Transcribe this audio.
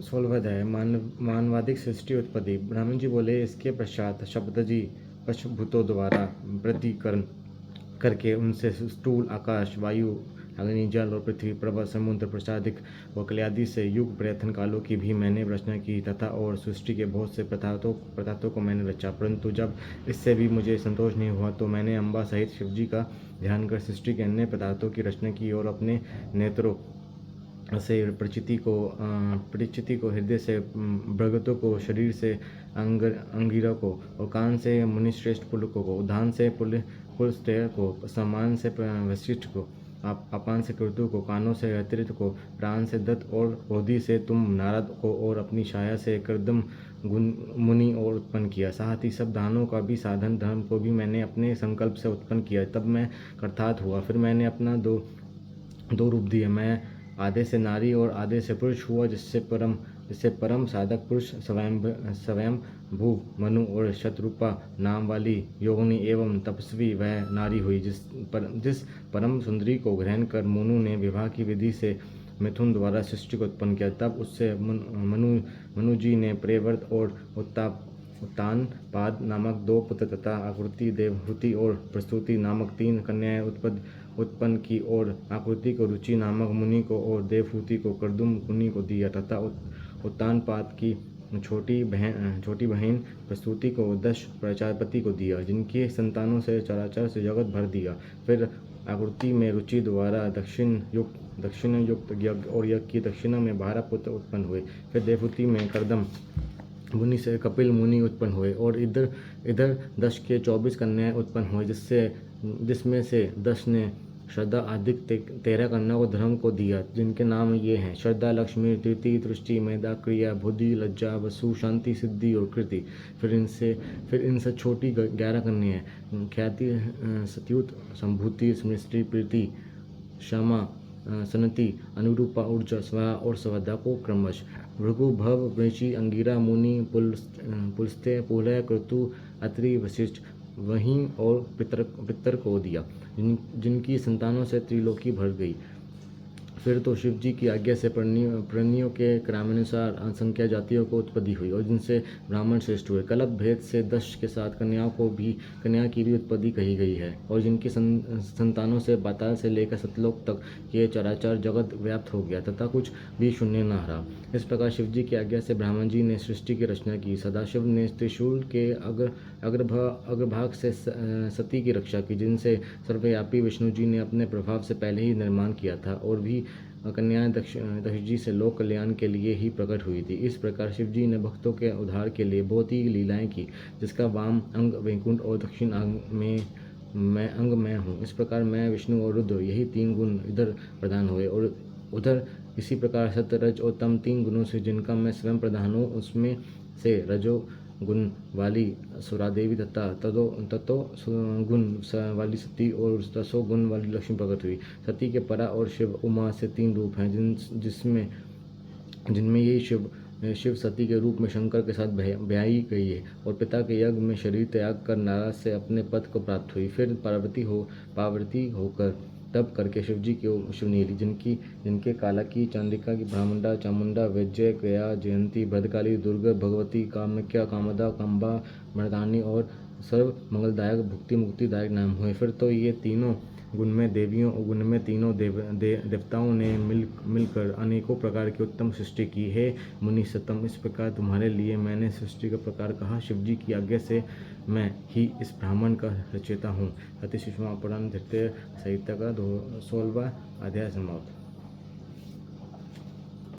16वां मानवाधिक सृष्टि उत्पत्ति। ब्राह्मण जी बोले, इसके पश्चात शब्द जी पंचभूतों द्वारा वृत्तिकरण करके उनसे स्थूल आकाश, वायु, अग्नि, जल और पृथ्वी, प्रबल समुद्र, प्रसादिक व कल्यादि से युग प्रयत्न कालों की भी मैंने रचना की तथा और सृष्टि के बहुत से पदार्थों को मैंने रचा। परंतु जब इससे भी मुझे संतोष नहीं हुआ तो मैंने अम्बा सहित शिवजी का ध्यान कर सृष्टि के अन्य पदार्थों की रचना की और अपने नेत्रों से परिचिति को, हृदय से भ्रगतों को, शरीर से अंगिरा को और कान से मुनिश्रेष्ठ पुलकों को, उद्यान से पुलस्त्य को, समान से वशिष्ठ को, अपान से क्रतु को, कानों से अतिरिक्त को, प्राण से दत्त और क्रोधी से तुम नारद को और अपनी छाया से कर्दम मुनि और उत्पन्न किया। साथ ही सब दानों का भी साधन धर्म को भी मैंने अपने संकल्प से उत्पन्न किया। तब मैं कृतार्थ हुआ। फिर मैंने अपना दो रूप दिए। मैं आधे से नारी और आधे से पुरुष हुआ, जिससे परम साधक पुरुष स्वयं भू मनु और शतरूपा नाम वाली योगिनी एवं तपस्वी वह नारी हुई, जिस परम सुंदरी को ग्रहण कर मनु ने विवाह की विधि से मिथुन द्वारा सृष्टि को उत्पन्न किया। तब उससे मनु जी ने प्रेव्रत और उत्तान पाद नामक 2 पुत्र तथा आकृति, देवहूति और प्रस्तुति नामक 3 कन्याएं उत्पन्न की और आकृति को रुचि नामक मुनि को और देवहूति को कर्दम मुनि को दिया तथा उत्तानपाद की छोटी बहन प्रस्तुति को दक्ष प्रजापति को दिया, जिनके संतानों से चराचर से जगत भर दिया। फिर आकृति में रुचि द्वारा दक्षिण युक्त यज्ञ और यज्ञ की दक्षिणा में 12 पुत्र उत्पन्न हुए। फिर देवहूति में कर्दम मुनि से कपिल मुनि उत्पन्न हुए और इधर दक्ष के 24 कन्याएं उत्पन्न हुई, जिसमें से दक्ष ने श्रद्धा आदि 13 कन्याओं को धर्म को दिया, जिनके नाम ये हैं: श्रद्धा, लक्ष्मी, तृति, तुष्टि, मेधा, क्रिया, बुद्धि, लज्जा, वसु, शांति, सिद्धि और कृति। फिर इनसे छोटी 11 कन्याएं ख्याति, सत्युत, संभूति, स्मृति, प्रीति, क्षमा, सनति, अनुरूपा, ऊर्जा, स्वाहा और स्वधा को क्रमश भृगु, भव, वृषि, अंगिरा, मुनि, पुलस्त्य, पुलह, क्रतु, अत्रि, वशिष्ठ, वहीं और पितर को दिया, जिनकी संतानों से त्रिलोकी भर गई। फिर तो शिव जी की आज्ञा से प्राणियों के क्रमानुसार असंख्य जातियों को उत्पत्ति हुई और जिनसे ब्राह्मण श्रेष्ठ हुए। कल्प भेद से दक्ष के साथ कन्या की भी उत्पत्ति कही गई है और जिनकी संतानों से पाताल से लेकर सतलोक तक ये चराचर जगत व्याप्त हो गया तथा कुछ भी शून्य न रहा। इस प्रकार शिव जी की आज्ञा से ब्राह्मण जी ने सृष्टि की रचना की। सदाशिव ने त्रिशूल के अग्रभाग से सती की रक्षा की, जिनसे सर्वव्यापी विष्णु जी ने अपने प्रभाव से पहले ही निर्माण किया था और भी कन्याएं दक्ष जी से लोक कल्याण के लिए ही प्रकट हुई थी। इस प्रकार शिव जी ने भक्तों के उद्धार के लिए बहुत ही लीलाएं की, जिसका वाम अंग वैकुंठ और दक्षिण अंग मैं हूँ। इस प्रकार मैं, विष्णु और रुद्र, यही 3 गुण इधर प्रदान हुए और उधर इसी प्रकार सत्य, रज और तम 3 गुणों से जिनका मैं स्वयं प्रधान हूँ, उसमें से रजो गुण वाली सुरादेवी तथा ततो गुण वाली सती और तसो गुण वाली लक्ष्मी प्रकट हुई। सती के परा और शिव उमा से 3 रूप हैं, जिनमें ये शिव सती के रूप में शंकर के साथ ब्याही गई है और पिता के यज्ञ में शरीर त्याग कर नाराज से अपने पद को प्राप्त हुई। फिर पार्वती होकर तब करके शिव जी की शिवनीली, जिनके कालकी, चंद्रिका की, ब्राह्मणा, चामुंडा, वैजय, गया, जयंती, भद्रकाली, दुर्गा, भगवती, कामाख्या, कामदा, कंबा, मर्दानी और सर्व मंगलदायक भुक्ति मुक्तिदायक नाम हुए। फिर तो ये तीनों गुण में देवियों और गुण में तीनों देवताओं ने मिलकर अनेकों प्रकार की उत्तम सृष्टि की है। मुनि सतम, इस प्रकार तुम्हारे लिए मैंने सृष्टि का प्रकार कहा। शिव जी की आज्ञा से मैं ही इस ब्राह्मण का रचयिता हूँ। अति सूक्ष्म पुराण द्वितीय संहिता का 16वां अध्याय समाप्त।